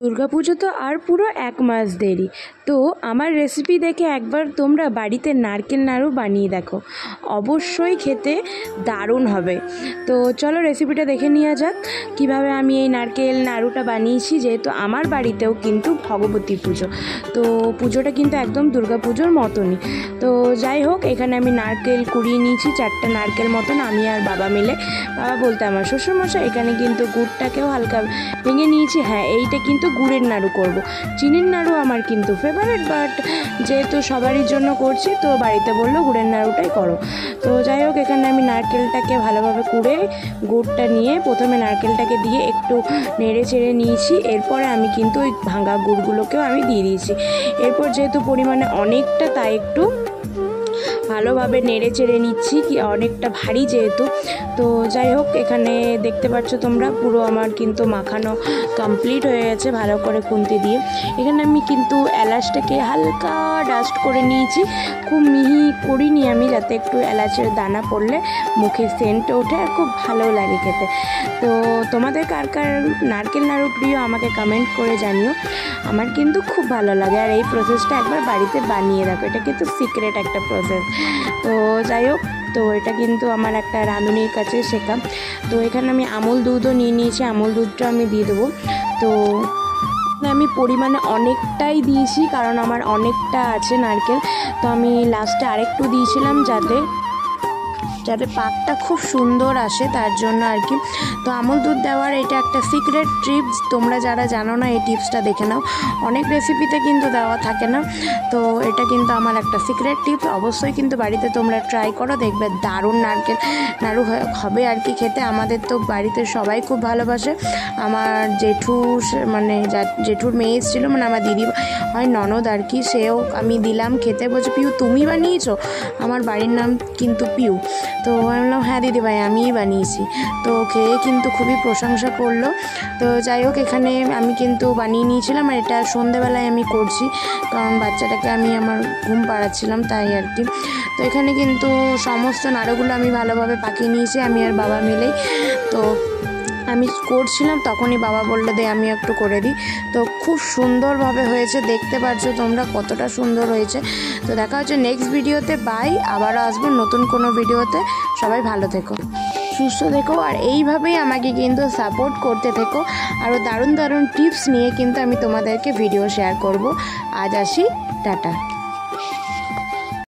দুর্গাপুজো তো আর পুরো 1 মাস দেরি। তো আমার রেসিপি দেখে একবার তোমরা বাড়িতে নারকেল নাড়ু বানিয়ে দেখো, অবশ্যই খেতে দারুণ হবে। তো চলো রেসিপিটা দেখে নেওয়া যাক কিভাবে আমি এই নারকেল নাড়ুটা বানিয়েছি। যেহেতু আমার বাড়িতেও কিন্তু ভগবতী পুজো, তো পুজোটা কিন্তু একদম দুর্গাপুজোর মতনই। তো যাই হোক, এখানে আমি নারকেল কুড়িয়ে নিয়েছি 4টা নারকেল মতন, আমি আর বাবা মিলে। বাবা বলতে আমার শ্বশুরমশাই। এখানে কিন্তু গুড়টাকেও হালকা ভেঙে নিয়েছি। হ্যাঁ, এইটা কিন্তু গুড়ের নাড়ু করব। চিনির নাড়ু আমার কিন্তু ফেভারিট, বাট যেহেতু সবারই জন্য করছি তো বাড়িতে বললো গুড়ের নাড়ুটাই করো। তো যাই হোক, এখানে আমি নারকেলটাকে ভালোভাবে কুড়ে গুড়টা নিয়ে প্রথমে নারকেলটাকে দিয়ে একটু নেড়ে চেড়ে নিয়েছি। এরপরে আমি কিন্তু ওই ভাঙা গুড়গুলোকেও আমি দিয়ে দিয়েছি। এরপর যেহেতু পরিমাণে অনেকটা, তাই একটু ভালোভাবে নেড়ে চেড়ে নিচ্ছি, কি অনেকটা ভারী যেহেতু। তো যাই হোক, এখানে দেখতে পাচ্ছ তোমরা পুরো আমার কিন্তু মাখানো কমপ্লিট হয়ে গেছে ভালো করে খুন্তি দিয়ে। এখানে আমি কিন্তু এলাচটাকে হালকা ডাস্ট করে নিয়েছি, খুব মিহি করিনি আমি, যাতে একটু এলাচের দানা পড়লে মুখে সেন্ট ওঠে আর খুব ভালো লাগে খেতে। তো তোমাদের কার কার নারকেল নাড়ু প্রিয় আমাকে কমেন্ট করে জানিও। আমার কিন্তু খুব ভালো লাগে, আর এই প্রসেসটা একবার বাড়িতে বানিয়ে রাখো, এটা কিন্তু সিক্রেট একটা প্রসেস। তো যাই হোক, তো এটা কিন্তু আমার একটা রাঁধুনির কাছে শেখা। তো এখানে আমি আমুল দুধও নিয়ে নিয়েছি, আমুল দুধটা আমি দিয়ে দেবো। তো আমি পরিমাণে অনেকটাই দিয়েছি, কারণ আমার অনেকটা আছে নারকেল। তো আমি লাস্টে আরেকটু দিয়েছিলাম যাতে পাকটা খুব সুন্দর আসে, তার জন্য আর কি। তো আমুল দুধ দেওয়ার এটা একটা সিক্রেট টিপস, তোমরা যারা জানো না এই টিপসটা দেখে নাও, অনেক রেসিপিতে কিন্তু দেওয়া থাকে না। তো এটা কিন্তু আমার একটা সিক্রেট টিপস, অবশ্যই কিন্তু বাড়িতে তোমরা ট্রাই করো, দেখবে দারুণ নারকেল নাড়ু হবে আর কি খেতে। আমাদের তো বাড়িতে সবাই খুব ভালোবাসে। আমার জেঠু, মানে জেঠুর মেয়ে এসেছিলো, মানে আমার দিদি হয় ননদ আর কি, সেও আমি দিলাম খেতে। বলছে পিউ তুমি বানিয়েছো? আমার বাড়ির নাম কিন্তু পিউ। তো আমি বললাম হ্যাঁ দিদিভাই আমিই বানিয়েছি। তো খেয়ে কিন্তু খুবই প্রশংসা করলো। তো যাই হোক, এখানে আমি কিন্তু বানিয়ে নিয়েছিলাম, আর এটা সন্ধেবেলায় আমি করছি, কারণ বাচ্চাটাকে আমি আমার ঘুম পাড়াচ্ছিলাম তাই আর কি। তো এখানে কিন্তু সমস্ত নাড়ুগুলো আমি ভালোভাবে পাকিয়ে নিয়েছি, আমি আর বাবা মিলেই। তো আমি করছিলাম, তখনই বাবা বললো দে আমি একটু করে দিই। তো খুব সুন্দরভাবে হয়েছে, দেখতে পাচ্ছ তোমরা কতটা সুন্দর হয়েছে। তো দেখা হচ্ছে নেক্সট ভিডিওতে। বাই, আবারও আসবো নতুন কোনো ভিডিওতে। সবাই ভালো থেকো, সুস্থ থেকো, আর এইভাবেই আমাকে কিন্তু সাপোর্ট করতে থেকো। আরও দারুণ দারুণ টিপস নিয়ে কিন্তু আমি তোমাদেরকে ভিডিও শেয়ার করব। আজ আসি, টাটা।